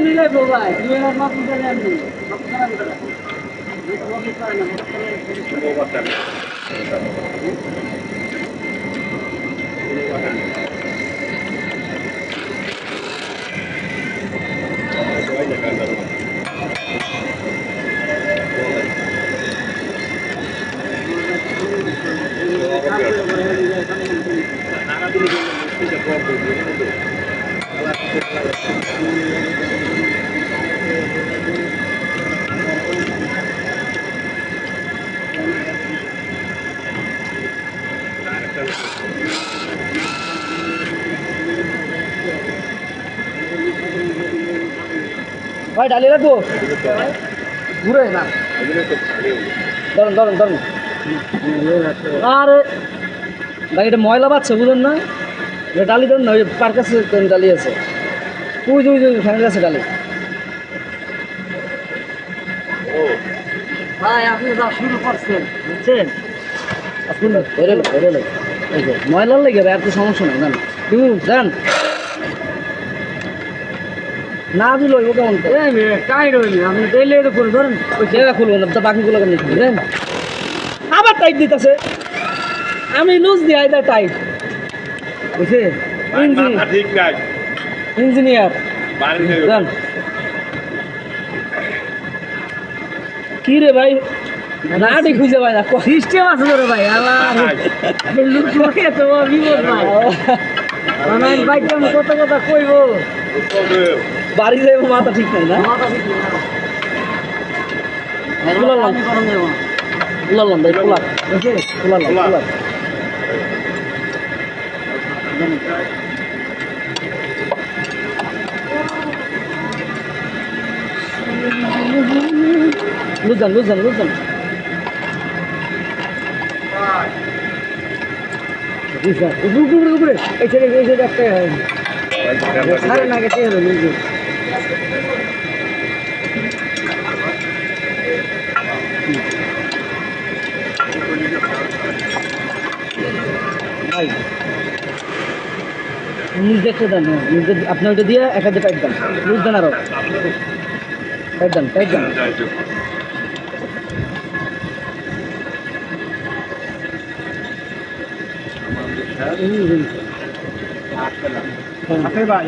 মিলে ভাই তুমি মাছ নিতে নেই ভাই ডালি রাখবো ঘুরে না ধরুন ধরুন ধরুন আরে ভাই এটা ময়লা পাচ্ছে বুঝুন না এটা ডালি ধরুন না ওই পার কাছে ডালি আছে ওই যে ফ্যানের কাছে ডালি ভাই আপনি যা শুরু করছেন বুঝছেন আপনি ধরে এই যে ময়লার লেগে আর তো সমস্যা নেই জান জান না দিল ওই কেমন টাইট হইনি আপনি ডেইলি তো করে ধরেন ওই জায়গা খুলবেন না বাকিগুলো কেমন বুঝলেন আবার টাইট দিতেছে আমি লুজ দিই আইদার টাইট বুঝছে ইঞ্জিনিয়ার জান কি রে ভাই নাটি খুঁজে ভাই না সিস্টেম আছে রে ভাই আল্লাহ লুক লোকে তো বিপদ ভাই মানে বাইক আমি কত কথা কইবো বাড়ি যাইবো মাথা ঠিক নাই না খুলালাম ভাই খুলালাম লুজান উপরে এই সাইডে একটা সাড়ে না গেছে ভাই নিজ দেখতে দেন আপনি ওইটা দিয়ে এক হাতে পাইপ দেন লুজ দেন আরো পাইপ দেন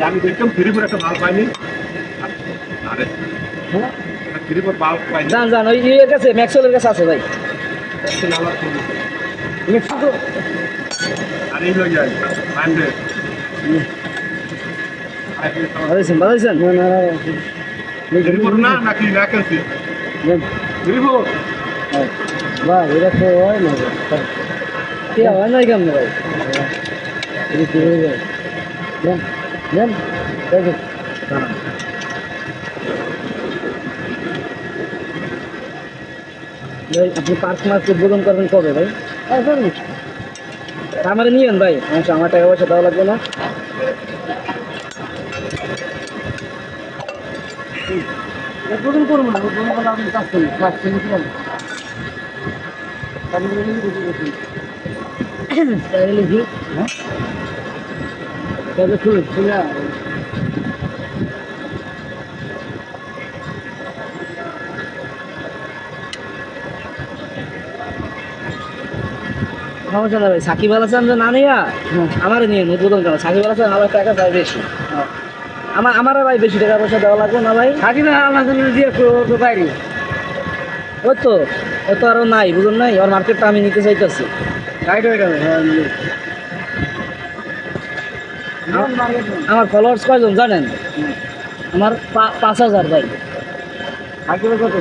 আমি দেখলাম ফ্রিপুর একটা মাল পাইনি আরে ফ্রিপুর মাল পাইনি জান ওই ইয়ের কাছে ম্যাক্সওয়েলের কাছে আছে ভাই মেক্সিকো আরে হয়ে যায় বাজাইছেন ফ্রিপুর না নাকি ভ্যাকেন্সি ফ্রিপুর ভাই এটা তো হয় না কে হয় না কেমন ভাই আপনি পার্ক মার্ক উদ্বোধন করবেন কবে ভাই আমার নিয়েন ভাই আমার টাকা পয়সা দেওয়া লাগবে না উদ্বোধন করবো না উদ্বোধন করলে আপনি কাজ করি কাজ করি লিখি হ্যাঁ খুলে সমস্যা না ভাই সাকিব আল হাসান যে না নিয়া আমারে নিয়ে উদ্বোধন করা সাকিব আল হাসান আমার টাকা চাই বেশি আমার ভাই বেশি টাকা পয়সা দেওয়া লাগবে না ভাই সাকিব আল হাসান দিয়ে তো বাইরে ওই তো আরো নাই বুঝুন নাই ওর মার্কেটটা আমি নিতে চাইতেছি রাইট হয়ে যাবে আমার ফলোয়ার্স কয়জন জানেন আমার 5,000 ভাই সাকিবের কত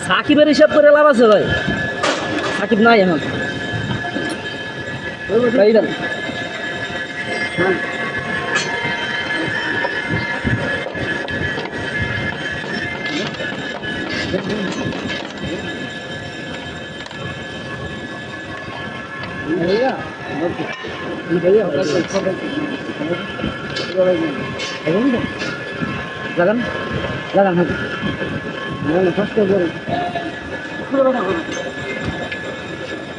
সাকিবের হিসাব করে লাভ আছে ভাই সাকিব নাই এখন ভাইয়া ভাইয়া লাগান লাগান হাতে কষ্ট করে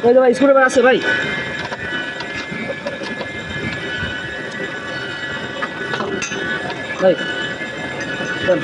ওই যে ভাই স্ক্রুড্রাইভার আছে ভাই ভাই চল